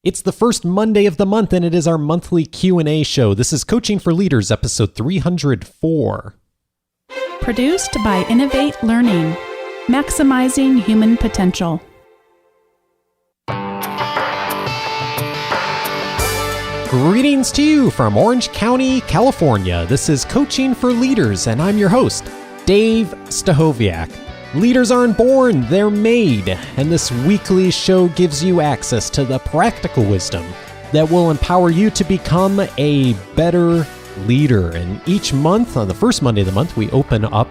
It's the first Monday of the month, and it is our monthly Q&A show. This is Coaching for Leaders, episode 304. Produced by Innovate Learning, maximizing human potential. Greetings to you from Orange County, California. This is Coaching for Leaders, and I'm your host, Dave Stachowiak. Leaders aren't born, they're made, and this weekly show gives you access to the practical wisdom that will empower you to become a better leader. And each month, on the first Monday of the month, we open up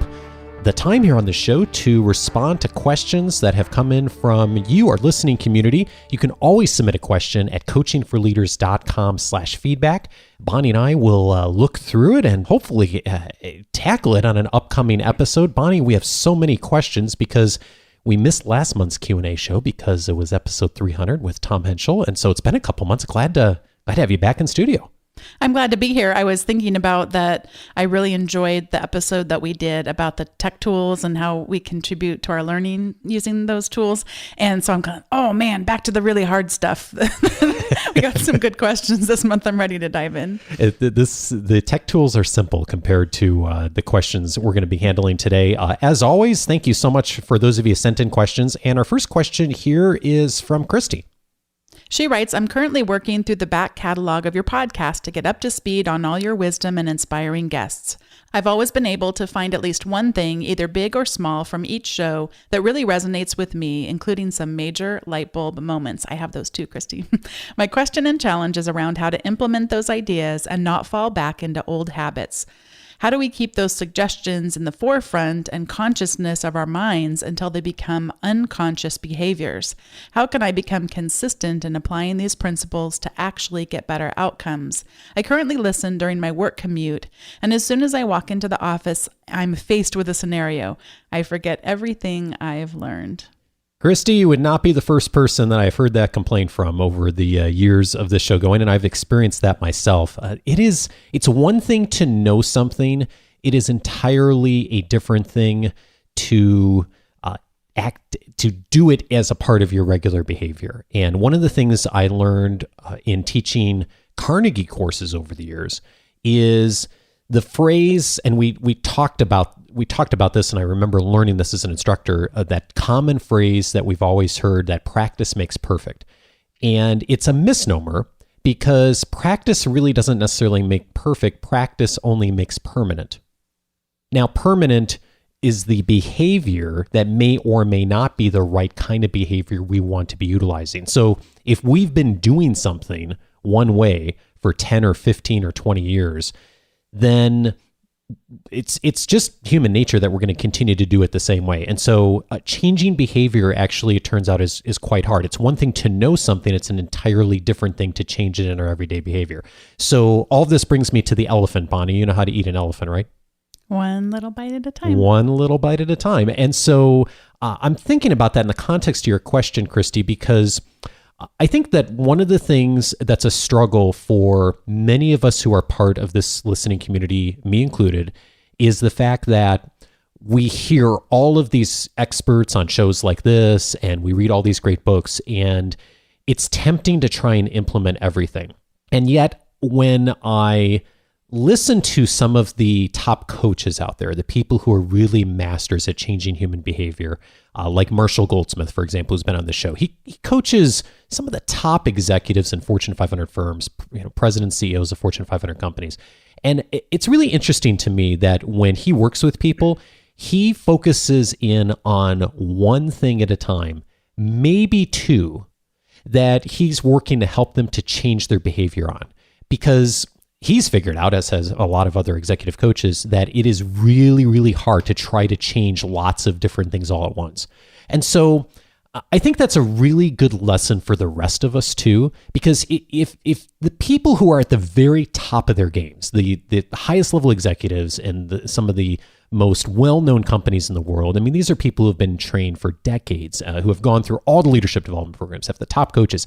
the time here on the show to respond to questions that have come in from you, our listening community. You can always submit a question at coachingforleaders.com/feedback. Bonni and I will look through it and hopefully tackle it on an upcoming episode. Bonni, we have so many questions because we missed last month's Q&A show because it was episode 300 with Tom Henschel. And so it's been a couple months. Glad to have you back in studio. I'm glad to be here. I was thinking about that. I really enjoyed the episode that we did about the tech tools and how we contribute to our learning using those tools. And so I'm kind of, oh man, back to the really hard stuff. We got some good questions this month. I'm ready to dive in. The tech tools are simple compared to the questions we're going to be handling today. As always, thank you so much for those of you who sent in questions. And our first question here is from Kristi. She writes, I'm currently working through the back catalog of your podcast to get up to speed on all your wisdom and inspiring guests. I've always been able to find at least one thing, either big or small, from each show that really resonates with me, including some major light bulb moments. I have those too, Kristi. My question and challenge is around how to implement those ideas and not fall back into old habits. How do we keep those suggestions in the forefront and consciousness of our minds until they become unconscious behaviors? How can I become consistent in applying these principles to actually get better outcomes? I currently listen during my work commute, and as soon as I walk into the office, I'm faced with a scenario. I forget everything I've learned. Kristi, you would not be the first person that I've heard that complaint from over the years of this show going, and I've experienced that myself. It's one thing to know something. It is entirely a different thing to do it as a part of your regular behavior. And one of the things I learned in teaching Carnegie courses over the years is the phrase, and we talked about this, and I remember learning this as an instructor, that common phrase that we've always heard, that practice makes perfect. And it's a misnomer because practice really doesn't necessarily make perfect. Practice only makes permanent. Now, permanent is the behavior that may or may not be the right kind of behavior we want to be utilizing. So if we've been doing something one way for 10 or 15 or 20 years, then it's just human nature that we're going to continue to do it the same way. And so changing behavior actually, it turns out, is quite hard. It's one thing to know something. It's an entirely different thing to change it in our everyday behavior. So all of this brings me to the elephant, Bonni. You know how to eat an elephant, right? One little bite at a time. One little bite at a time. And so I'm thinking about that in the context of your question, Kristi, because I think that one of the things that's a struggle for many of us who are part of this listening community, me included, is the fact that we hear all of these experts on shows like this, and we read all these great books, and it's tempting to try and implement everything. And yet, when I listen to some of the top coaches out there, the people who are really masters at changing human behavior, like Marshall Goldsmith, for example, who's been on the show. He coaches some of the top executives in Fortune 500 firms, presidents, CEOs of Fortune 500 companies. And it's really interesting to me that when he works with people, he focuses in on one thing at a time, maybe two, that he's working to help them to change their behavior on. Because he's figured out, as has a lot of other executive coaches, that it is really, really hard to try to change lots of different things all at once. And so I think that's a really good lesson for the rest of us too, because if the people who are at the very top of their games, the highest level executives and some of the most well-known companies in the world, I mean, these are people who have been trained for decades, who have gone through all the leadership development programs, have the top coaches.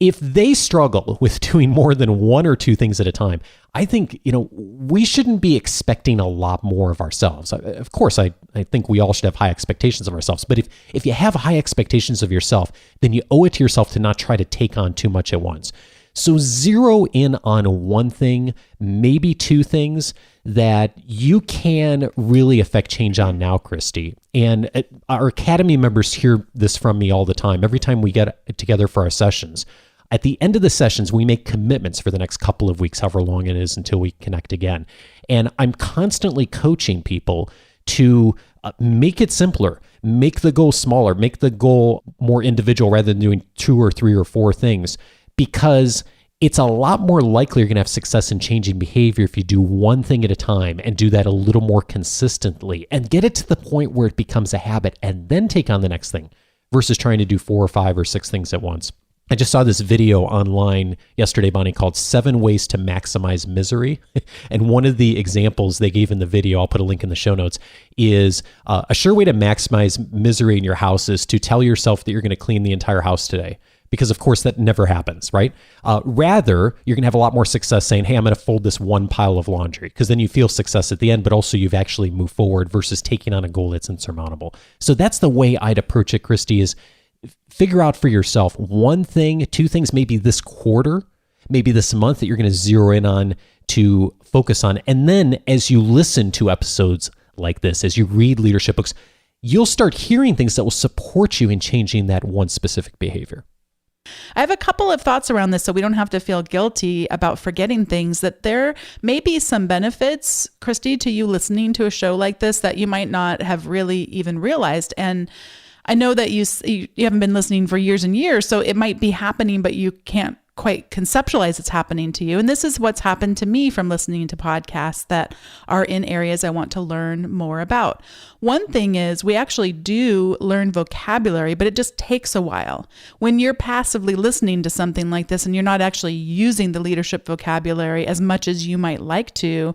if they struggle with doing more than one or two things at a time, I think, we shouldn't be expecting a lot more of ourselves. Of course, I think we all should have high expectations of ourselves. But if you have high expectations of yourself, then you owe it to yourself to not try to take on too much at once. So zero in on one thing, maybe two things that you can really affect change on now, Kristi. And our Academy members hear this from me all the time. Every time we get together for our sessions, at the end of the sessions, we make commitments for the next couple of weeks, however long it is until we connect again. And I'm constantly coaching people to make it simpler, make the goal smaller, make the goal more individual rather than doing 2 or 3 or 4 things, because it's a lot more likely you're going to have success in changing behavior if you do one thing at a time and do that a little more consistently and get it to the point where it becomes a habit and then take on the next thing versus trying to do 4 or 5 or 6 things at once. I just saw this video online yesterday, Bonni, called 7 Ways to Maximize Misery. And one of the examples they gave in the video, I'll put a link in the show notes, is a sure way to maximize misery in your house is to tell yourself that you're going to clean the entire house today. Because, of course, that never happens, right? Rather, you're going to have a lot more success saying, hey, I'm going to fold this one pile of laundry, because then you feel success at the end, but also you've actually moved forward versus taking on a goal that's insurmountable. So that's the way I'd approach it, Kristi, is figure out for yourself 1 thing, 2 things, maybe this quarter, maybe this month that you're going to zero in on to focus on. And then as you listen to episodes like this, as you read leadership books, you'll start hearing things that will support you in changing that one specific behavior. I have a couple of thoughts around this so we don't have to feel guilty about forgetting things, that there may be some benefits, Kristi, to you listening to a show like this that you might not have really even realized. And I know that you haven't been listening for years and years, so it might be happening, but you can't quite conceptualize it's happening to you. And this is what's happened to me from listening to podcasts that are in areas I want to learn more about. One thing is we actually do learn vocabulary, but it just takes a while. When you're passively listening to something like this and you're not actually using the leadership vocabulary as much as you might like to,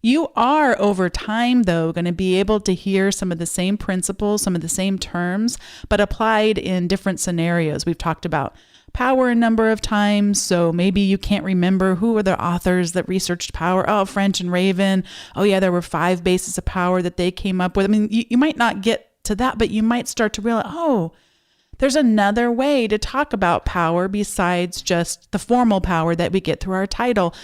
you are, over time, though, going to be able to hear some of the same principles, some of the same terms, but applied in different scenarios. We've talked about power a number of times, so maybe you can't remember who were the authors that researched power. Oh, French and Raven. Oh, yeah, there were 5 bases of power that they came up with. I mean, you might not get to that, but you might start to realize, oh, there's another way to talk about power besides just the formal power that we get through our title,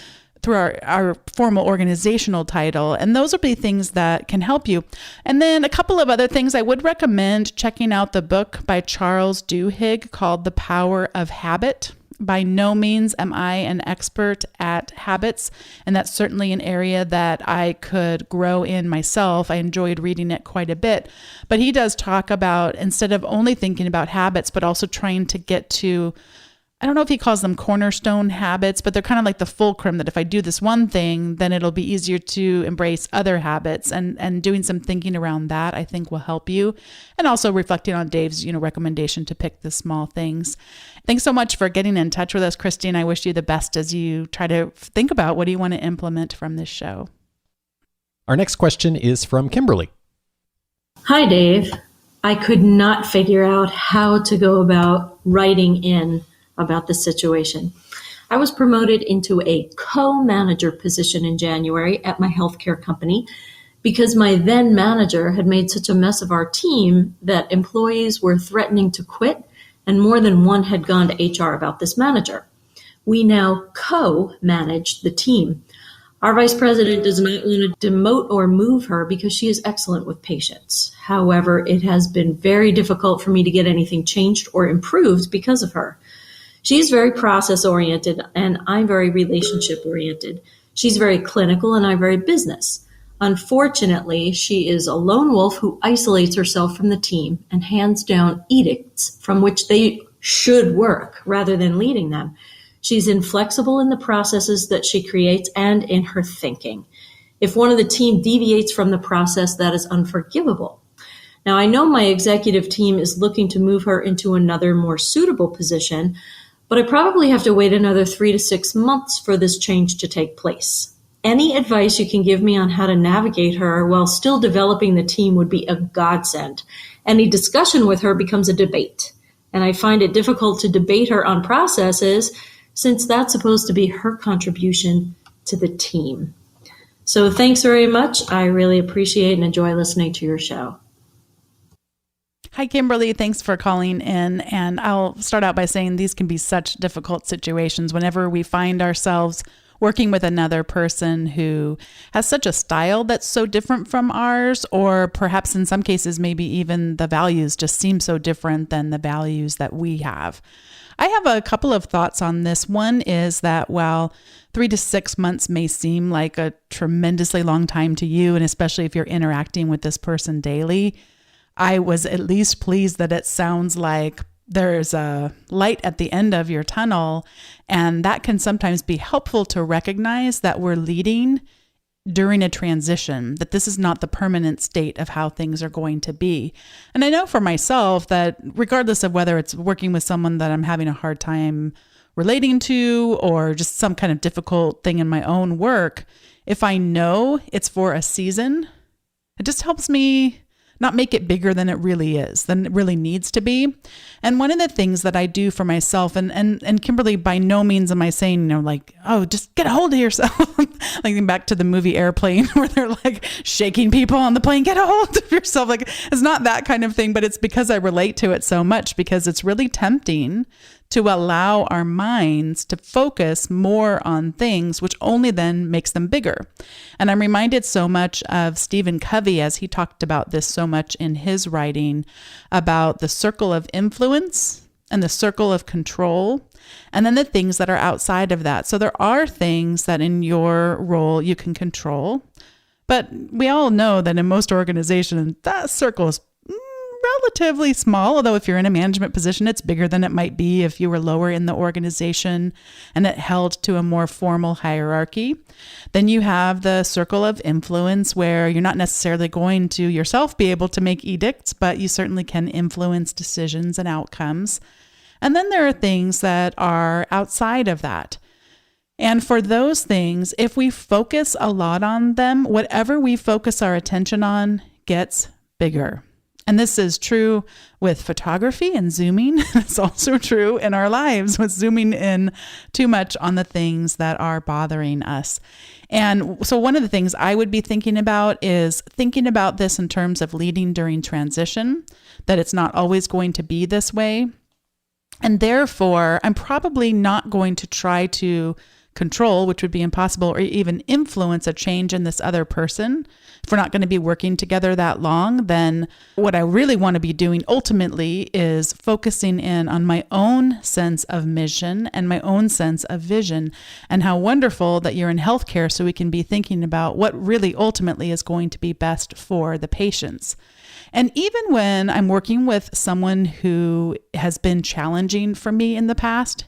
through our formal organizational title. And those will be things that can help you. And then a couple of other things, I would recommend checking out the book by Charles Duhigg called The Power of Habit. By no means am I an expert at habits, and that's certainly an area that I could grow in myself. I enjoyed reading it quite a bit. But he does talk about, instead of only thinking about habits, but also trying to get to, I don't know if he calls them cornerstone habits, but they're kind of like the fulcrum, that if I do this one thing, then it'll be easier to embrace other habits, and doing some thinking around that, I think, will help you. And also reflecting on Dave's, recommendation to pick the small things. Thanks so much for getting in touch with us, Kristi, and I wish you the best as you try to think about what do you want to implement from this show. Our next question is from Kimberly. Hi, Dave. I could not figure out how to go about writing in about the situation. I was promoted into a co-manager position in January at my healthcare company because my then manager had made such a mess of our team that employees were threatening to quit, and more than one had gone to HR about this manager. We now co-manage the team. Our vice president does not want to demote or move her because she is excellent with patients. However, it has been very difficult for me to get anything changed or improved because of her. She's very process-oriented, and I'm very relationship-oriented. She's very clinical, and I'm very business. Unfortunately, she is a lone wolf who isolates herself from the team and hands down edicts from which they should work rather than leading them. She's inflexible in the processes that she creates and in her thinking. If one of the team deviates from the process, that is unforgivable. Now, I know my executive team is looking to move her into another more suitable position, but I probably have to wait another 3 to 6 months for this change to take place. Any advice you can give me on how to navigate her while still developing the team would be a godsend. Any discussion with her becomes a debate. And I find it difficult to debate her on processes since that's supposed to be her contribution to the team. So thanks very much. I really appreciate and enjoy listening to your show. Hi, Kimberly. Thanks for calling in. And I'll start out by saying these can be such difficult situations whenever we find ourselves working with another person who has such a style that's so different from ours, or perhaps in some cases, maybe even the values just seem so different than the values that we have. I have a couple of thoughts on this. One is that while 3 to 6 months may seem like a tremendously long time to you, and especially if you're interacting with this person daily, I was at least pleased that it sounds like there's a light at the end of your tunnel, and that can sometimes be helpful to recognize that we're leading during a transition, that this is not the permanent state of how things are going to be. And I know for myself that regardless of whether it's working with someone that I'm having a hard time relating to or just some kind of difficult thing in my own work, if I know it's for a season, it just helps me not make it bigger than it really is, than it really needs to be. And one of the things that I do for myself, and Kimberly, by no means am I saying, like, oh, just get a hold of yourself. Like back to the movie Airplane where they're like shaking people on the plane, get a hold of yourself. Like it's not that kind of thing, but it's because I relate to it so much, because it's really tempting to allow our minds to focus more on things, which only then makes them bigger. And I'm reminded so much of Stephen Covey as he talked about this so much in his writing about the circle of influence and the circle of control, and then the things that are outside of that. So there are things that in your role you can control, but we all know that in most organizations, that circle is relatively small, although if you're in a management position, it's bigger than it might be if you were lower in the organization and it held to a more formal hierarchy. Then you have the circle of influence where you're not necessarily going to yourself be able to make edicts, but you certainly can influence decisions and outcomes. And then there are things that are outside of that. And for those things, if we focus a lot on them, whatever we focus our attention on gets bigger. And this is true with photography and zooming. It's also true in our lives with zooming in too much on the things that are bothering us. And so one of the things I would be thinking about is thinking about this in terms of leading during transition, that it's not always going to be this way. And therefore, I'm probably not going to try to control, which would be impossible, or even influence a change in this other person. If we're not going to be working together that long, then what I really want to be doing ultimately is focusing in on my own sense of mission and my own sense of vision, and how wonderful that you're in healthcare so we can be thinking about what really ultimately is going to be best for the patients. And even when I'm working with someone who has been challenging for me in the past,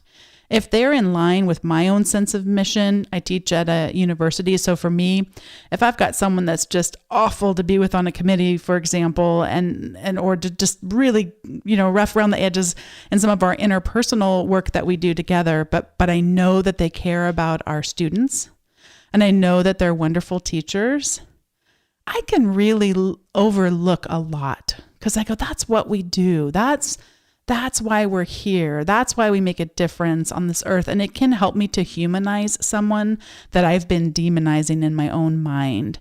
if they're in line with my own sense of mission, I teach at a university. So for me, if I've got someone that's just awful to be with on a committee, for example, and or to just really, rough around the edges in some of our interpersonal work that we do together, but I know that they care about our students and I know that they're wonderful teachers, I can really overlook a lot because I go, that's what we do. That's why we're here. That's why we make a difference on this earth. And it can help me to humanize someone that I've been demonizing in my own mind.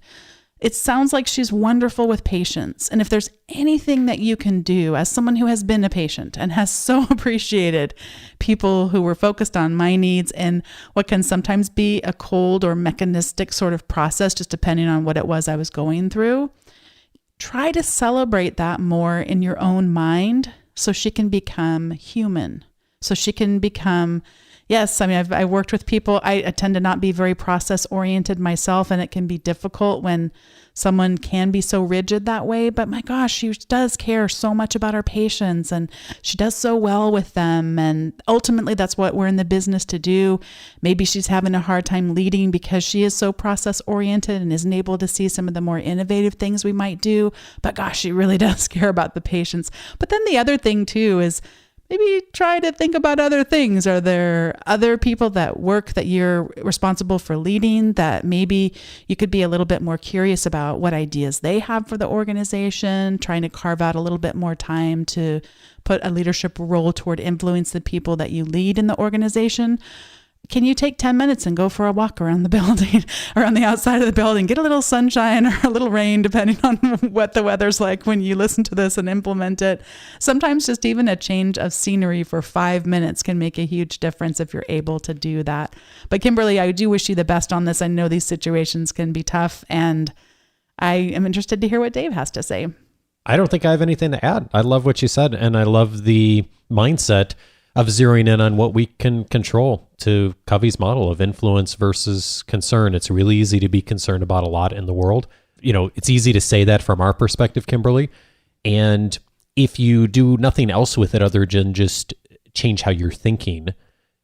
It sounds like she's wonderful with patients. And if there's anything that you can do as someone who has been a patient and has so appreciated people who were focused on my needs and what can sometimes be a cold or mechanistic sort of process, just depending on what it was I was going through, try to celebrate that more in your own mind so she can become human. So she can become, yes, I mean, I worked with people. I tend to not be very process oriented myself, and it can be difficult when someone can be so rigid that way. But my gosh, she does care so much about her patients and she does so well with them. And ultimately, that's what we're in the business to do. Maybe she's having a hard time leading because she is so process oriented and isn't able to see some of the more innovative things we might do. But gosh, she really does care about the patients. But then the other thing too is maybe try to think about other things. Are there other people at work that you're responsible for leading that maybe you could be a little bit more curious about what ideas they have for the organization, trying to carve out a little bit more time to put a leadership role toward influence the people that you lead in the organization? Can you take 10 minutes and go for a walk around the building, around the outside of the building, get a little sunshine or a little rain, depending on what the weather's like when you listen to this and implement it? Sometimes just even a change of scenery for 5 minutes can make a huge difference if you're able to do that. But Kimberly, I do wish you the best on this. I know these situations can be tough, and I am interested to hear what Dave has to say. I don't think I have anything to add. I love what you said, and I love the mindset of zeroing in on what we can control, to Covey's model of influence versus concern. It's really easy to be concerned about a lot in the world. It's easy to say that from our perspective, Kimberly. And if you do nothing else with it other than just change how you're thinking,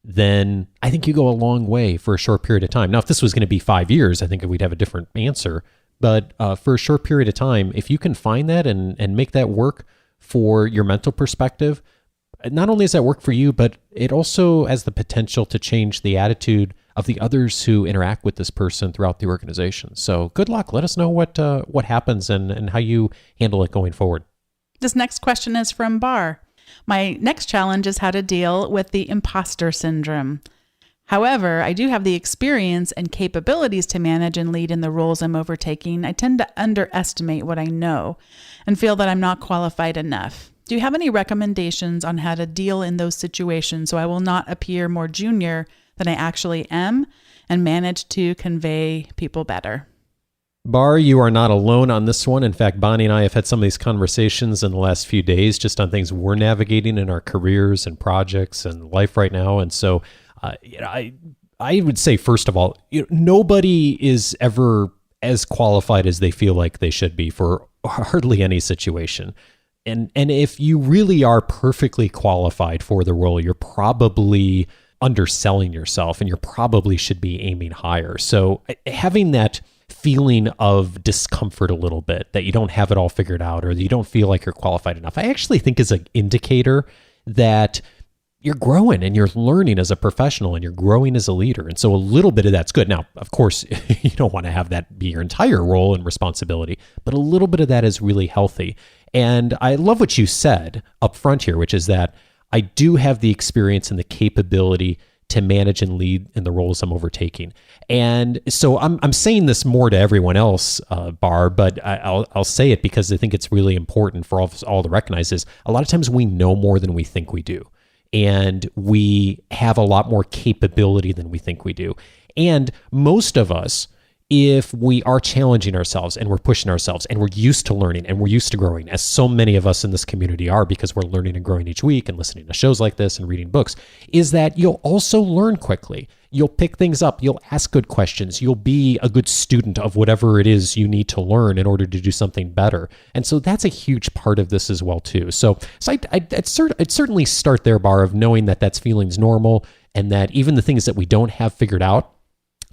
then I think you go a long way for a short period of time. Now, if this was going to be 5 years, I think we'd have a different answer. But for a short period of time, if you can find that and make that work for your mental perspective, not only does that work for you, but it also has the potential to change the attitude of the others who interact with this person throughout the organization. So good luck. Let us know what happens and how you handle it going forward. This next question is from Bar. My next challenge is how to deal with the imposter syndrome. However, I do have the experience and capabilities to manage and lead in the roles I'm overtaking. I tend to underestimate what I know and feel that I'm not qualified enough. Do you have any recommendations on how to deal in those situations so I will not appear more junior than I actually am and manage to convey people better? Bar, you are not alone on this one. In fact, Bonni and I have had some of these conversations in the last few days just on things we're navigating in our careers and projects and life right now. And so I would say, first of all, nobody is ever as qualified as they feel like they should be for hardly any situation. And if you really are perfectly qualified for the role, you're probably underselling yourself and you probably should be aiming higher. So having that feeling of discomfort a little bit, that you don't have it all figured out or that you don't feel like you're qualified enough, I actually think is an indicator that you're growing and you're learning as a professional and you're growing as a leader. And so a little bit of that's good. Now, of course, you don't want to have that be your entire role and responsibility, but a little bit of that is really healthy. And I love what you said up front here, which is that I do have the experience and the capability to manage and lead in the roles I'm overtaking. And so I'm saying this more to everyone else, Bar, but I'll say it because I think it's really important for all to recognize is a lot of times we know more than we think we do. And we have a lot more capability than we think we do. And most of us, if we are challenging ourselves and we're pushing ourselves and we're used to learning and we're used to growing, as so many of us in this community are because we're learning and growing each week and listening to shows like this and reading books, is that you'll also learn quickly. You'll pick things up. You'll ask good questions. You'll be a good student of whatever it is you need to learn in order to do something better. And so that's a huge part of this as well, too. So I'd certainly start there, Bar, of knowing that that's feelings normal and that even the things that we don't have figured out,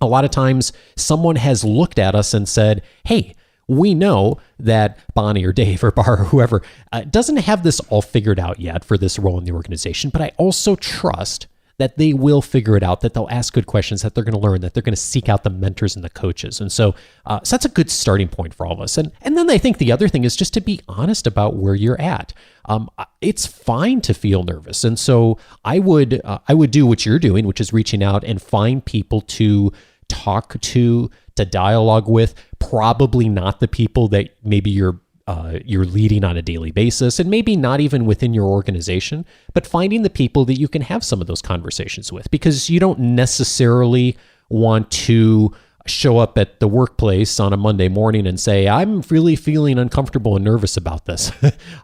a lot of times someone has looked at us and said, hey, we know that Bonni or Dave or Bar or whoever doesn't have this all figured out yet for this role in the organization, but I also trust that they will figure it out, that they'll ask good questions, that they're going to learn, that they're going to seek out the mentors and the coaches. And so that's a good starting point for all of us. And then I think the other thing is just to be honest about where you're at. It's fine to feel nervous. And so I would do what you're doing, which is reaching out and find people to talk to dialogue with, probably not the people that maybe you're leading on a daily basis, and maybe not even within your organization, but finding the people that you can have some of those conversations with, because you don't necessarily want to show up at the workplace on a Monday morning and say, I'm really feeling uncomfortable and nervous about this.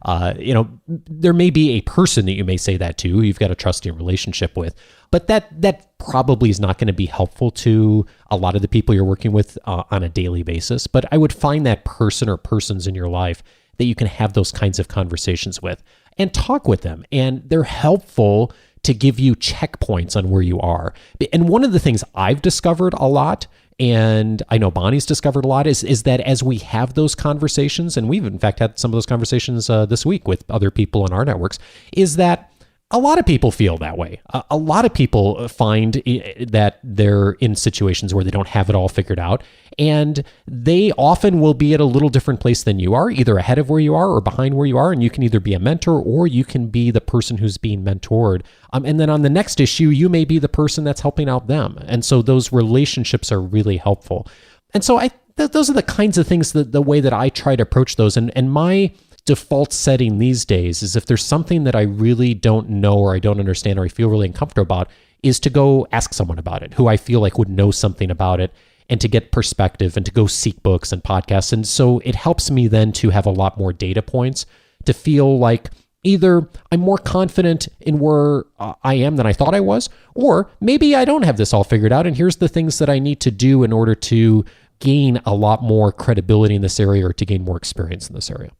There may be a person that you may say that to, who you've got a trusting relationship with, but that probably is not going to be helpful to a lot of the people you're working with on a daily basis. But I would find that person or persons in your life that you can have those kinds of conversations with and talk with them. And they're helpful to give you checkpoints on where you are. And one of the things I've discovered a lot, and I know Bonnie's discovered a lot, is that as we have those conversations, and we've in fact had some of those conversations this week with other people in our networks, is that a lot of people feel that way. A lot of people find that they're in situations where they don't have it all figured out, and they often will be at a little different place than you are, either ahead of where you are or behind where you are, and you can either be a mentor or you can be the person who's being mentored. And then on the next issue, you may be the person that's helping out them. And so those relationships are really helpful. And so those are the kinds of things the way that I try to approach those. And my default setting these days is if there's something that I really don't know or I don't understand or I feel really uncomfortable about, is to go ask someone about it who I feel like would know something about it, and to get perspective and to go seek books and podcasts. And so it helps me then to have a lot more data points to feel like either I'm more confident in where I am than I thought I was, or maybe I don't have this all figured out and here's the things that I need to do in order to gain a lot more credibility in this area or to gain more experience in this area.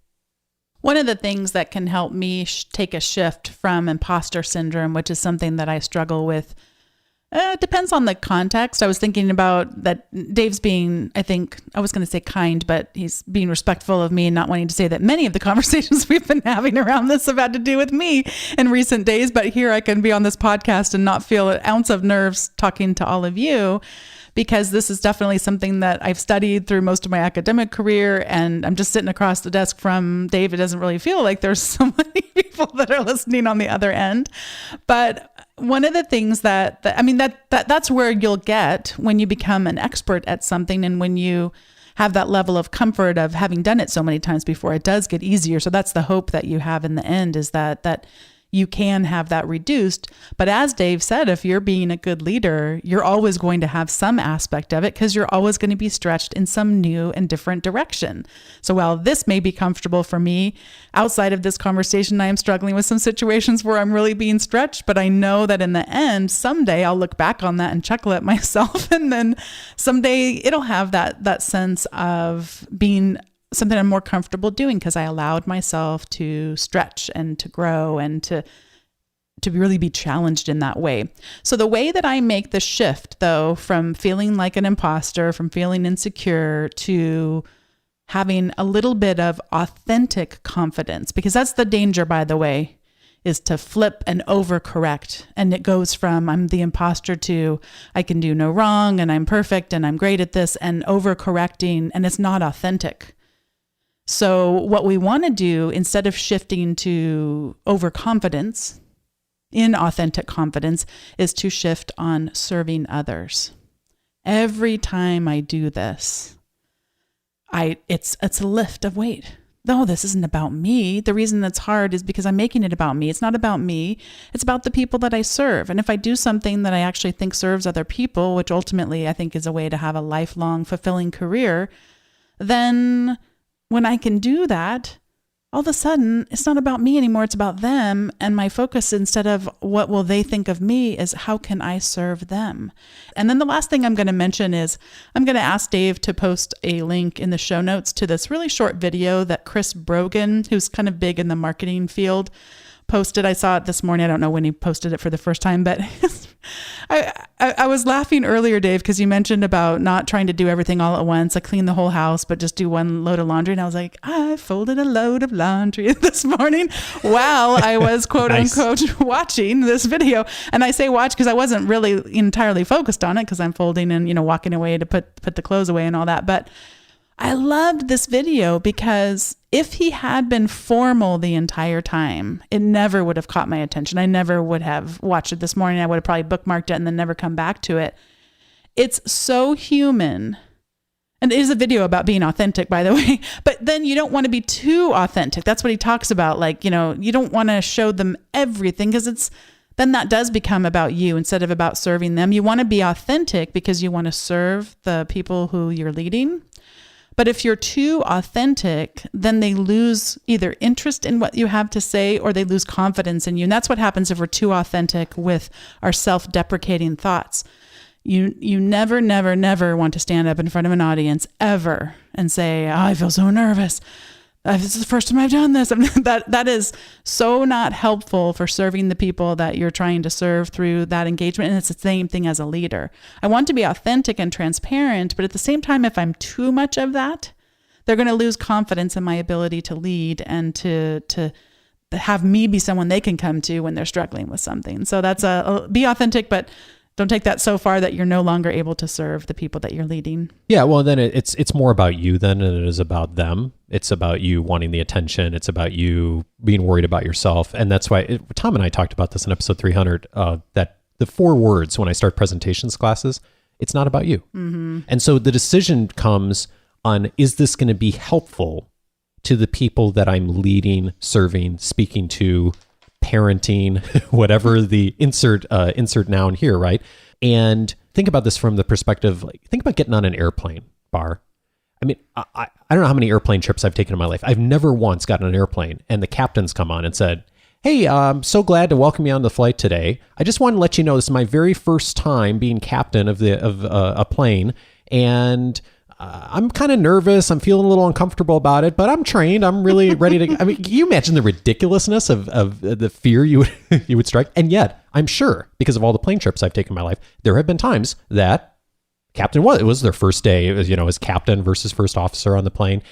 One of the things that can help me take a shift from imposter syndrome, which is something that I struggle with, depends on the context. I was thinking about that Dave's being, I think, I was going to say kind, but he's being respectful of me and not wanting to say that many of the conversations we've been having around this have had to do with me in recent days. But here I can be on this podcast and not feel an ounce of nerves talking to all of you, because this is definitely something that I've studied through most of my academic career. And I'm just sitting across the desk from Dave. It doesn't really feel like there's so many people that are listening on the other end. But one of the things that's where you'll get when you become an expert at something, and when you have that level of comfort of having done it so many times before, it does get easier. So that's the hope that you have in the end, is that you can have that reduced. But as Dave said, if you're being a good leader, you're always going to have some aspect of it, because you're always going to be stretched in some new and different direction. So while this may be comfortable for me, outside of this conversation, I am struggling with some situations where I'm really being stretched, but I know that in the end, someday I'll look back on that and chuckle at myself. And then someday it'll have that sense of being something I'm more comfortable doing, because I allowed myself to stretch and to grow and to really be challenged in that way. So the way that I make the shift, though, from feeling like an imposter, from feeling insecure, to having a little bit of authentic confidence, because that's the danger, by the way, is to flip and overcorrect. And it goes from I'm the imposter to I can do no wrong and I'm perfect and I'm great at this, and overcorrecting, and it's not authentic. So what we want to do, instead of shifting to overconfidence, inauthentic confidence, is to shift on serving others. Every time I do this, it's a lift of weight. No, this isn't about me. The reason that's hard is because I'm making it about me. It's not about me. It's about the people that I serve. And if I do something that I actually think serves other people, which ultimately I think is a way to have a lifelong fulfilling career, then when I can do that, all of a sudden, it's not about me anymore. It's about them. And my focus, instead of what will they think of me, is how can I serve them? And then the last thing I'm going to mention is I'm going to ask Dave to post a link in the show notes to this really short video that Chris Brogan, who's kind of big in the marketing field, posted. I saw it this morning. I don't know when he posted it for the first time, but I was laughing earlier, Dave, because you mentioned about not trying to do everything all at once, like clean the whole house, but just do one load of laundry. And I was like, I folded a load of laundry this morning while I was quote unquote watching this video. And I say watch because I wasn't really entirely focused on it, because I'm folding and, walking away to put the clothes away and all that. But I loved this video because if he had been formal the entire time, it never would have caught my attention. I never would have watched it this morning. I would have probably bookmarked it and then never come back to it. It's so human. And it is a video about being authentic, by the way, but then you don't want to be too authentic. That's what he talks about. Like, you don't want to show them everything, because then that does become about you instead of about serving them. You want to be authentic because you want to serve the people who you're leading. But if you're too authentic, then they lose either interest in what you have to say, or they lose confidence in you. And that's what happens if we're too authentic with our self-deprecating thoughts. You never, never, never want to stand up in front of an audience ever and say, oh, I feel so nervous. This is the first time I've done this. I mean, that is so not helpful for serving the people that you're trying to serve through that engagement. And it's the same thing as a leader. I want to be authentic and transparent, but at the same time, if I'm too much of that, they're going to lose confidence in my ability to lead and to have me be someone they can come to when they're struggling with something. So that's be authentic, but don't take that so far that you're no longer able to serve the people that you're leading. Yeah, well, then it's more about you then than it is about them. It's about you wanting the attention. It's about you being worried about yourself. And that's why Tom and I talked about this in episode 300, that the 4 words when I start presentations classes, it's not about you. Mm-hmm. And so the decision comes on, is this going to be helpful to the people that I'm leading, serving, speaking to, parenting, whatever the insert noun here, right? And think about this from the perspective, like, think about getting on an airplane, Bar. I mean, I don't know how many airplane trips I've taken in my life. I've never once gotten on an airplane and the captain's come on and said, hey, I'm so glad to welcome you on the flight today. I just want to let you know this is my very first time being captain of a plane, and I'm kind of nervous. I'm feeling a little uncomfortable about it, but I'm trained. I'm really ready to. I mean, can you imagine the ridiculousness of the fear you would strike? And yet, I'm sure, because of all the plane trips I've taken in my life, there have been times that it was their first day. It was, as captain versus first officer on the plane,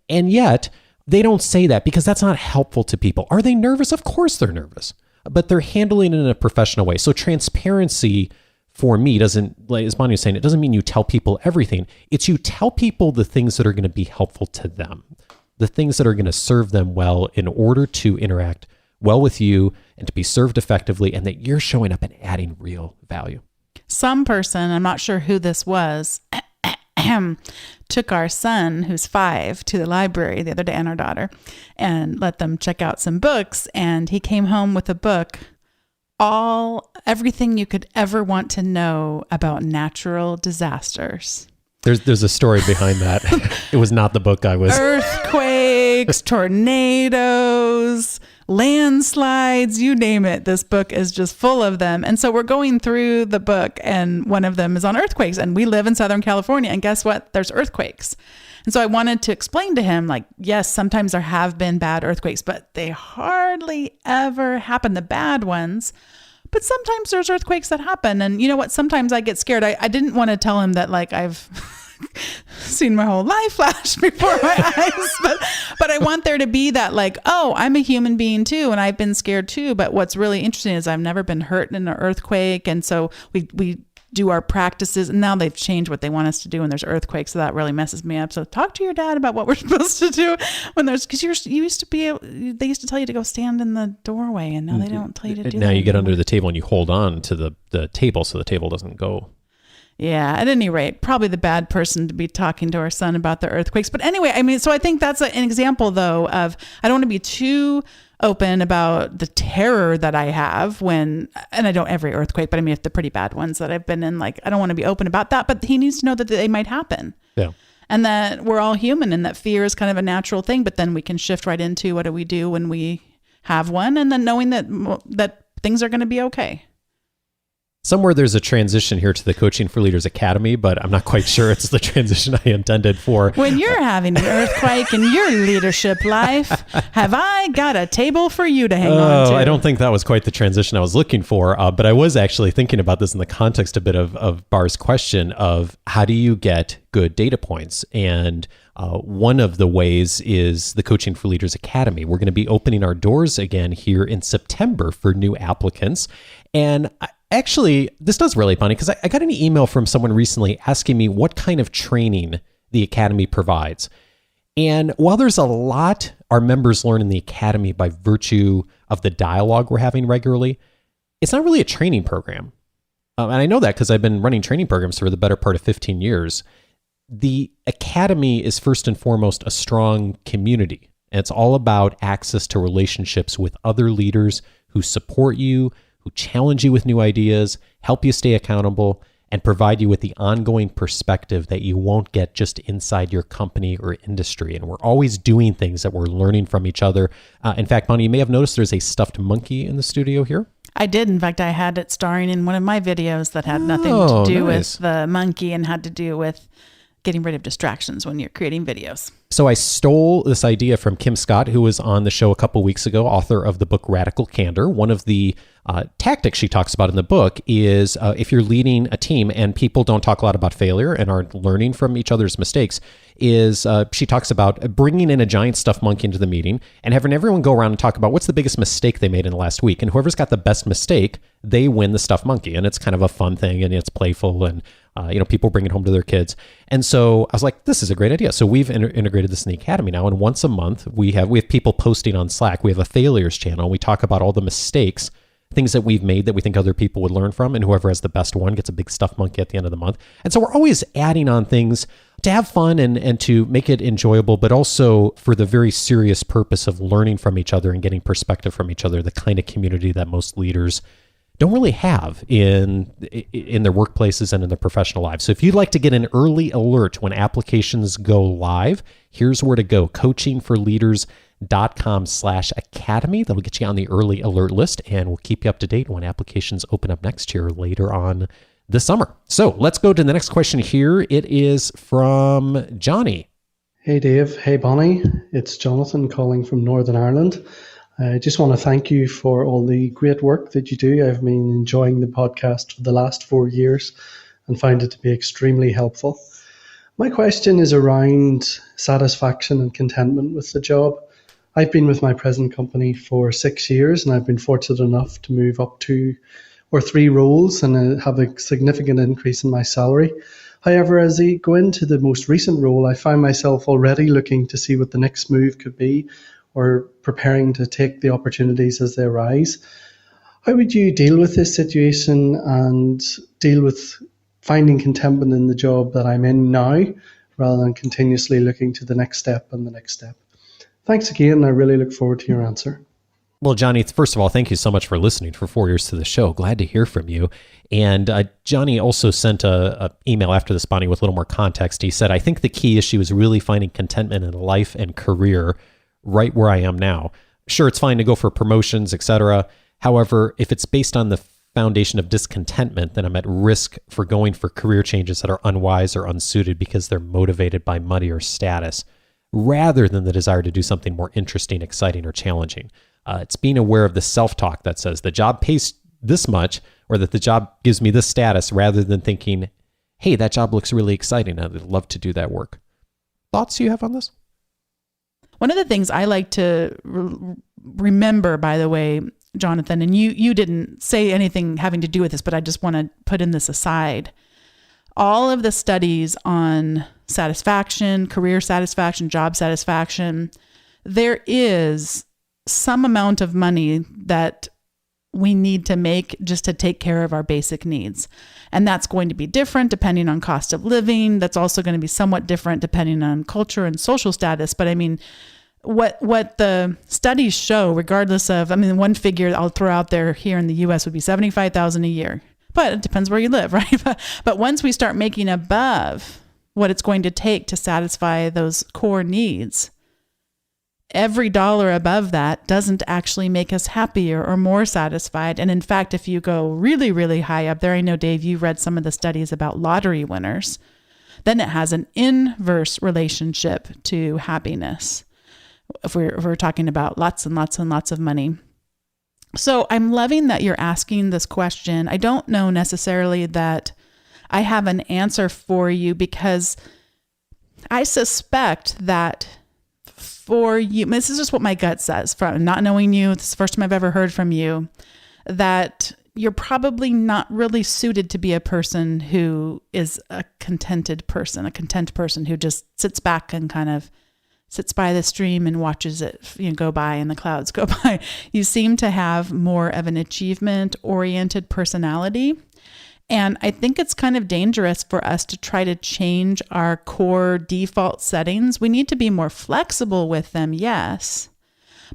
and yet they don't say that because that's not helpful to people. Are they nervous? Of course they're nervous, but they're handling it in a professional way. So transparency, for me, doesn't, like as Bonni was saying, it doesn't mean you tell people everything. It's you tell people the things that are going to be helpful to them, the things that are going to serve them well in order to interact well with you and to be served effectively, and that you're showing up and adding real value. Some person, I'm not sure who this was, took our son, who's 5, to the library the other day, and our daughter, and let them check out some books. And he came home with a book, everything you could ever want to know about natural disasters. There's a story behind that. It was not the book I was. Earthquakes, tornadoes, landslides, you name it. This book is just full of them. And so we're going through the book, and one of them is on earthquakes. And we live in Southern California, and guess what? There's earthquakes. And so I wanted to explain to him, like, yes, sometimes there have been bad earthquakes, but they hardly ever happen, the bad ones. But sometimes there's earthquakes that happen. And you know what? Sometimes I get scared. I didn't want to tell him that, like, I've seen my whole life flash before my eyes. But I want there to be that, like, oh, I'm a human being too, and I've been scared too. But what's really interesting is I've never been hurt in an earthquake. And so we do our practices, and now they've changed what they want us to do when there's earthquakes. So that really messes me up. So talk to your dad about what we're supposed to do when there's, because they used to tell you to go stand in the doorway, and now they don't tell you to do that. Now you get under the table and you hold on to the table so the table doesn't go. Yeah, at any rate, probably the bad person to be talking to our son about the earthquakes. But anyway, I mean, so I think that's an example, though, of, I don't want to be too open about the terror that I have and I don't every earthquake, but I mean, if the pretty bad ones that I've been in, like, I don't want to be open about that, but he needs to know that they might happen. Yeah. And that we're all human, and that fear is kind of a natural thing, but then we can shift right into what do we do when we have one, and then knowing that things are going to be okay. Somewhere there's a transition here to the Coaching for Leaders Academy, but I'm not quite sure it's the transition I intended for. When you're having an earthquake in your leadership life, have I got a table for you to hang on to? I don't think that was quite the transition I was looking for, but I was actually thinking about this in the context a bit of Bar's question of how do you get good data points? And one of the ways is the Coaching for Leaders Academy. We're going to be opening our doors again here in September for new applicants. And actually, this does relate, Bonni, because I got an email from someone recently asking me what kind of training the Academy provides. And while there's a lot our members learn in the Academy by virtue of the dialogue we're having regularly, it's not really a training program. And I know that because I've been running training programs for the better part of 15 years. The Academy is first and foremost a strong community. And it's all about access to relationships with other leaders who support you, who challenge you with new ideas, help you stay accountable, and provide you with the ongoing perspective that you won't get just inside your company or industry. And we're always doing things that we're learning from each other. In fact, Bonni, you may have noticed there's a stuffed monkey in the studio here. I did. In fact, I had it starring in one of my videos that had nothing to do with the monkey and had to do with getting rid of distractions when you're creating videos. So I stole this idea from Kim Scott, who was on the show a couple weeks ago, author of the book Radical Candor. One of the tactics she talks about in the book is if you're leading a team and people don't talk a lot about failure and aren't learning from each other's mistakes, is she talks about bringing in a giant stuffed monkey into the meeting and having everyone go around and talk about what's the biggest mistake they made in the last week. And whoever's got the best mistake, they win the stuffed monkey. And it's kind of a fun thing and it's playful and people bring it home to their kids. And so I was like, this is a great idea. So we've integrated this in the Academy now. And once a month, we have people posting on Slack. We have a failures channel. We talk about all the mistakes, things that we've made that we think other people would learn from. And whoever has the best one gets a big stuffed monkey at the end of the month. And so we're always adding on things to have fun and to make it enjoyable, but also for the very serious purpose of learning from each other and getting perspective from each other, the kind of community that most leaders don't really have in their workplaces and in their professional lives. So if you'd like to get an early alert when applications go live, here's where to go: coachingforleaders.com/academy. That'll get you on the early alert list, and we'll keep you up to date when applications open up next year later on this summer. So let's go to the next question here. It is from Jonny. Hey Dave, hey Bonni. It's Jonathan calling from Northern Ireland. I just want to thank you for all the great work that you do. I've been enjoying the podcast for the last 4 years and find it to be extremely helpful. My question is around satisfaction and contentment with the job. I've been with my present company for 6 years, and I've been fortunate enough to move up 2 or 3 roles and have a significant increase in my salary. However, as I go into the most recent role, I find myself already looking to see what the next move could be, or preparing to take the opportunities as they arise. How would you deal with this situation and deal with finding contentment in the job that I'm in now, rather than continuously looking to the next step and the next step? Thanks again. I really look forward to your answer. Well, Jonny, first of all, thank you so much for listening for 4 years to the show. Glad to hear from you. And Jonny also sent a email after this, Bonni, with a little more context. He said, I think the key issue is really finding contentment in life and career right where I am now. Sure, it's fine to go for promotions, etc. However, if it's based on the foundation of discontentment, then I'm at risk for going for career changes that are unwise or unsuited because they're motivated by money or status, rather than the desire to do something more interesting, exciting, or challenging. It's being aware of the self-talk that says the job pays this much, or that the job gives me this status, rather than thinking, hey, that job looks really exciting. I'd love to do that work. Thoughts you have on this? One of the things I like to remember, by the way, Jonathan, and you didn't say anything having to do with this, but I just want to put in this aside. All of the studies on satisfaction, career satisfaction, job satisfaction, there is some amount of money that we need to make just to take care of our basic needs. And that's going to be different depending on cost of living. That's also going to be somewhat different depending on culture and social status. But I mean, what the studies show, regardless of, one figure I'll throw out there here in the US would be $75,000 a year, but it depends where you live, right? But once we start making above what it's going to take to satisfy those core needs, every dollar above that doesn't actually make us happier or more satisfied. And in fact, if you go really, really high up there, I know, Dave, you read some of the studies about lottery winners, then it has an inverse relationship to happiness. If we're talking about lots and lots and lots of money. So I'm loving that you're asking this question. I don't know necessarily that I have an answer for you, because I suspect that for you, this is just what my gut says from not knowing you, this is the first time I've ever heard from you, that you're probably not really suited to be a person who is a content person who just sits back and kind of sits by the stream and watches it go by and the clouds go by. You seem to have more of an achievement-oriented personality. And I think it's kind of dangerous for us to try to change our core default settings. We need to be more flexible with them, yes.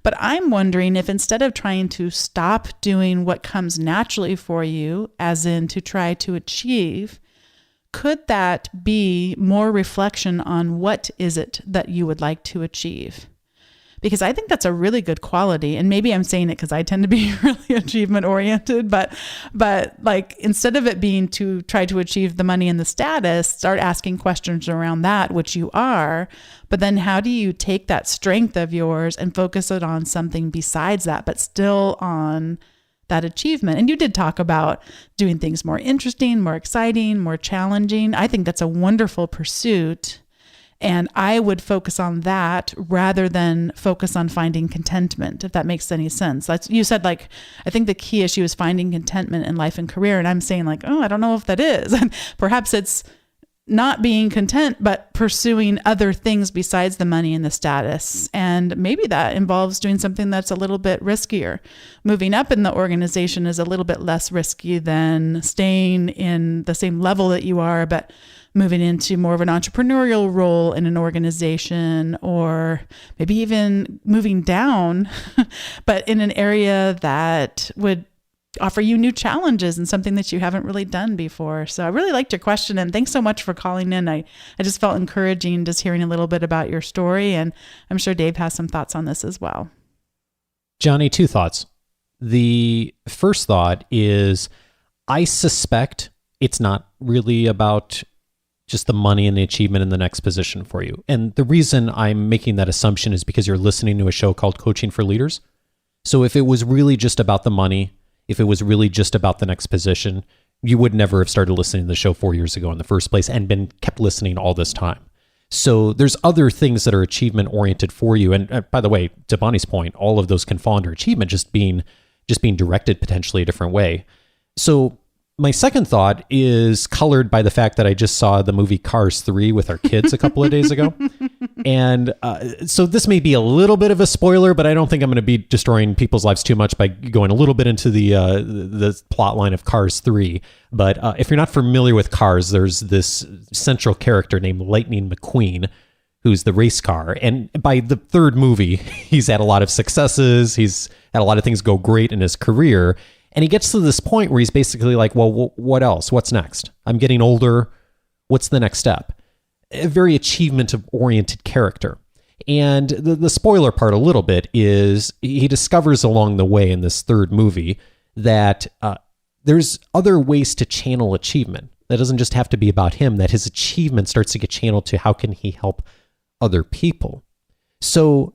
But I'm wondering if instead of trying to stop doing what comes naturally for you, as in to try to achieve, could that be more reflection on what is it that you would like to achieve? because I think that's a really good quality. And maybe I'm saying it because I tend to be really achievement oriented, but like instead of it being to try to achieve the money and the status, start asking questions around that, which you are. But then how do you take that strength of yours and focus it on something besides that, but still on that achievement? And you did talk about doing things more interesting, more exciting, more challenging. I think that's a wonderful pursuit. And I would focus on that rather than focus on finding contentment, if that makes any sense. That's, you said, like, I think the key issue is finding contentment in life and career. And I'm saying, like, oh, I don't know if that is. And perhaps it's not being content, but pursuing other things besides the money and the status. And maybe that involves doing something that's a little bit riskier. Moving up in the organization is a little bit less risky than staying in the same level that you are, but moving into more of an entrepreneurial role in an organization, or maybe even moving down, but in an area that would offer you new challenges and something that you haven't really done before. So I really liked your question, and thanks so much for calling in. I just felt encouraging just hearing a little bit about your story, and I'm sure Dave has some thoughts on this as well. Jonny, 2 thoughts. The first thought is, I suspect it's not really about just the money and the achievement in the next position for you. And the reason I'm making that assumption is because you're listening to a show called Coaching for Leaders. So if it was really just about the money, if it was really just about the next position, you would never have started listening to the show 4 years ago in the first place and been kept listening all this time. So there's other things that are achievement oriented for you. And by the way, to Bonnie's point, all of those can fall under achievement, just being directed potentially a different way. So my second thought is colored by the fact that I just saw the movie Cars 3 with our kids a couple of days ago. And so this may be a little bit of a spoiler, but I don't think I'm going to be destroying people's lives too much by going a little bit into the plot line of Cars 3. But if you're not familiar with Cars, there's this central character named Lightning McQueen, who's the race car. And by the third movie, he's had a lot of successes. He's had a lot of things go great in his career. And he gets to this point where he's basically like, well, what else? What's next? I'm getting older. What's the next step? A very achievement-oriented character. And the spoiler part a little bit is he discovers along the way in this third movie that there's other ways to channel achievement. That doesn't just have to be about him, that his achievement starts to get channeled to how can he help other people. So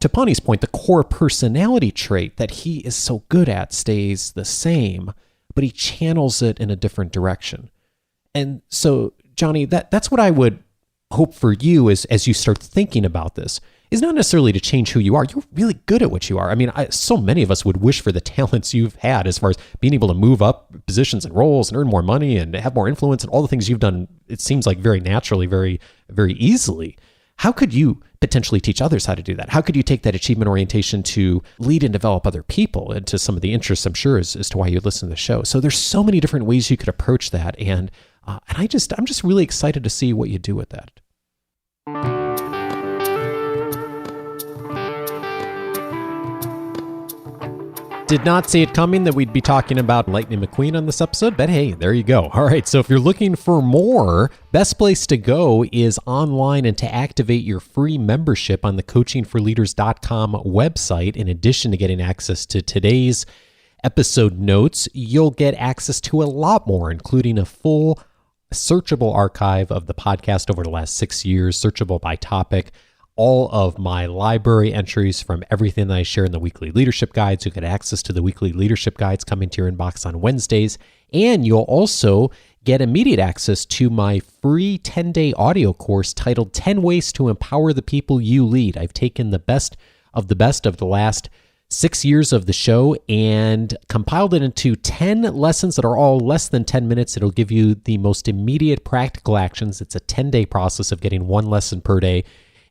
to Bonnie's point, the core personality trait that he is so good at stays the same, but he channels it in a different direction. And so, Jonny, that's what I would hope for you as you start thinking about this, is not necessarily to change who you are. You're really good at what you are. I mean, so many of us would wish for the talents you've had as far as being able to move up positions and roles and earn more money and have more influence and all the things you've done, it seems like very naturally, very, very easily. How could you potentially teach others how to do that? How could you take that achievement orientation to lead and develop other people into some of the interests, I'm sure, as to why you listen to the show? So there's so many different ways you could approach that. And I'm just really excited to see what you do with that. Did not see it coming that we'd be talking about Lightning McQueen on this episode, but hey, there you go. All right, so if you're looking for more, best place to go is online and to activate your free membership on the coachingforleaders.com website. In addition to getting access to today's episode notes, you'll get access to a lot more, including a full searchable archive of the podcast over the last 6 years, searchable by topic, all of my library entries from everything that I share in the weekly leadership guides. You get access to the weekly leadership guides coming to your inbox on Wednesdays. And you'll also get immediate access to my free 10-day audio course titled 10 Ways to Empower the People You Lead. I've taken the best of the last 6 years of the show and compiled it into 10 lessons that are all less than 10 minutes. It'll give you the most immediate practical actions. It's a 10-day process of getting one lesson per day,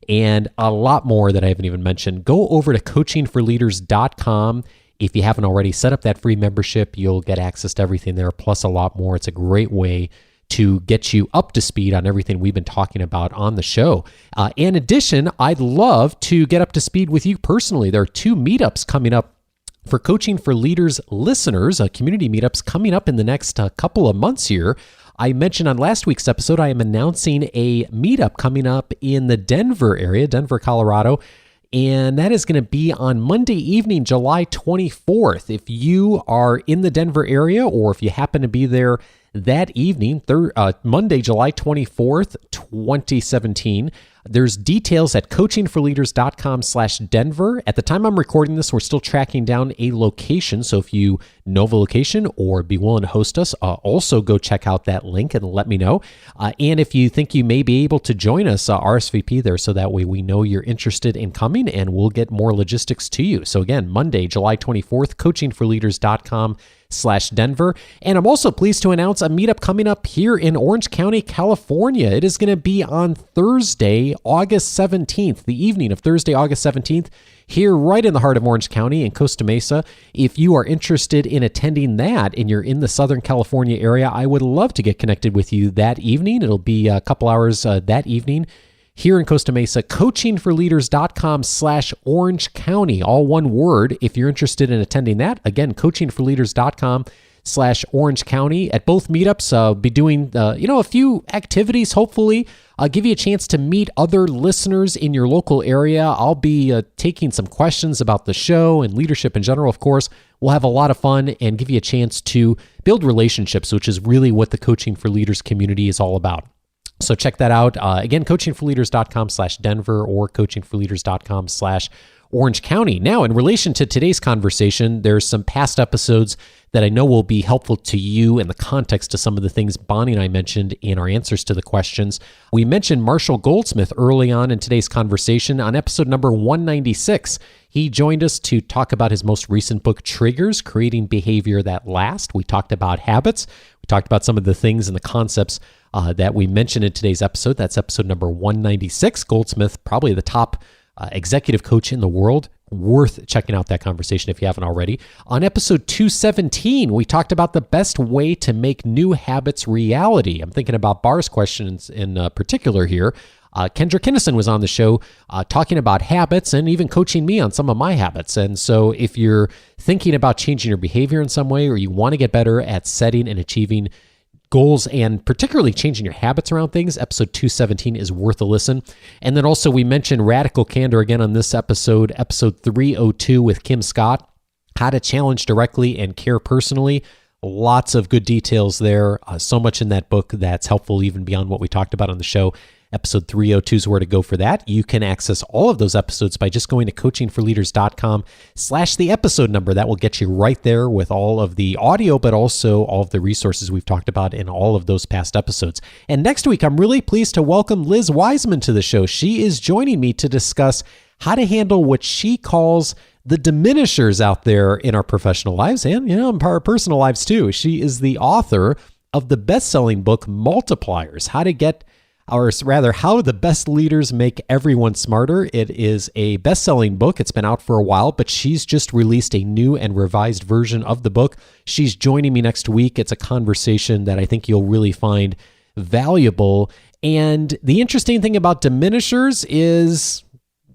and a lot more that I haven't even mentioned. Go over to coachingforleaders.com. If you haven't already set up that free membership, you'll get access to everything there, plus a lot more. It's a great way to get you up to speed on everything we've been talking about on the show. In addition, I'd love to get up to speed with you personally. There are 2 meetups coming up for Coaching for Leaders listeners, community meetups coming up in the next couple of months here. I mentioned on last week's episode, I am announcing a meetup coming up in the Denver area, Denver, Colorado, and that is going to be on Monday evening, July 24th. If you are in the Denver area, or if you happen to be there that evening, Monday, July 24th, 2017. There's details at coachingforleaders.com/Denver. At the time I'm recording this, we're still tracking down a location. So if you know the location or be willing to host us, also go check out that link and let me know. And if you think you may be able to join us, RSVP there so that way we know you're interested in coming and we'll get more logistics to you. So again, Monday, July 24th, coachingforleaders.com/Denver. And I'm also pleased to announce a meetup coming up here in Orange County, California. It is going to be on Thursday, August 17th, the evening of Thursday, August 17th, here right in the heart of Orange County in Costa Mesa. If you are interested in attending that and you're in the Southern California area, I would love to get connected with you that evening. It'll be a couple hours that evening here in Costa Mesa. coachingforleaders.com/Orange County, all one word. If you're interested in attending that, again, coachingforleaders.com/Orange County. At both meetups, I'll be doing a few activities, hopefully. I'll give you a chance to meet other listeners in your local area. I'll be taking some questions about the show and leadership in general, of course. We'll have a lot of fun and give you a chance to build relationships, which is really what the Coaching for Leaders community is all about. So check that out. Again, coachingforleaders.com/Denver or coachingforleaders.com/Orange County. Now, in relation to today's conversation, there's some past episodes that I know will be helpful to you in the context of some of the things Bonni and I mentioned in our answers to the questions. We mentioned Marshall Goldsmith early on in today's conversation on episode number 196. He joined us to talk about his most recent book, Triggers, Creating Behavior That Lasts. We talked about habits. We talked about some of the things and the concepts that we mentioned in today's episode. That's episode number 196. Goldsmith, probably the top executive coach in the world. Worth checking out that conversation if you haven't already. On episode 217, we talked about the best way to make new habits reality. I'm thinking about Bar's questions in particular here. Kendra Kinnison was on the show talking about habits and even coaching me on some of my habits. And so if you're thinking about changing your behavior in some way, or you want to get better at setting and achieving goals and particularly changing your habits around things, episode 217 is worth a listen. And then also we mentioned Radical Candor again on this episode 302 with Kim Scott, how to challenge directly and care personally. Lots of good details there. So much in that book that's helpful even beyond what we talked about on the show. Episode 302 is where to go for that. You can access all of those episodes by just going to coachingforleaders.com/the episode number. That will get you right there with all of the audio, but also all of the resources we've talked about in all of those past episodes. And next week, I'm really pleased to welcome Liz Wiseman to the show. She is joining me to discuss how to handle what she calls the diminishers out there in our professional lives and, in our personal lives too. She is the author of the best-selling book, Multipliers, How the Best Leaders Make Everyone Smarter. It is a best-selling book. It's been out for a while, but she's just released a new and revised version of the book. She's joining me next week. It's a conversation that I think you'll really find valuable. And the interesting thing about diminishers is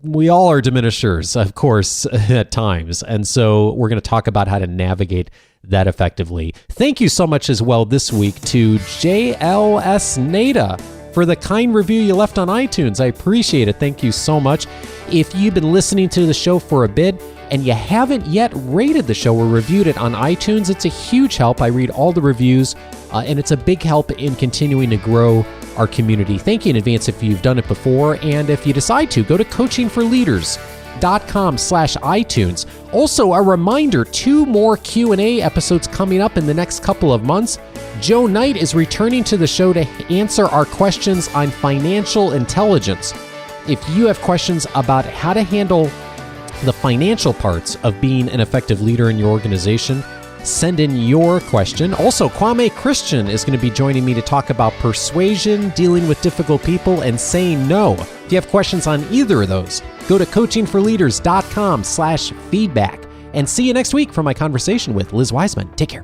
we all are diminishers, of course, at times. And so we're going to talk about how to navigate that effectively. Thank you so much as well this week to JLS Nada for the kind review you left on iTunes. I appreciate it. Thank you so much. If you've been listening to the show for a bit and you haven't yet rated the show or reviewed it on iTunes, it's a huge help. I read all the reviews, and it's a big help in continuing to grow our community. Thank you in advance if you've done it before. And if you decide to, go to coachingforleaders.com/iTunes. Also, a reminder, 2 more Q&A episodes coming up in the next couple of months. Joe Knight is returning to the show to answer our questions on financial intelligence. If you have questions about how to handle the financial parts of being an effective leader in your organization, send in your question. Also, Kwame Christian is going to be joining me to talk about persuasion, dealing with difficult people, and saying no. If you have questions on either of those, go to coachingforleaders.com/feedback. And see you next week for my conversation with Liz Wiseman. Take care.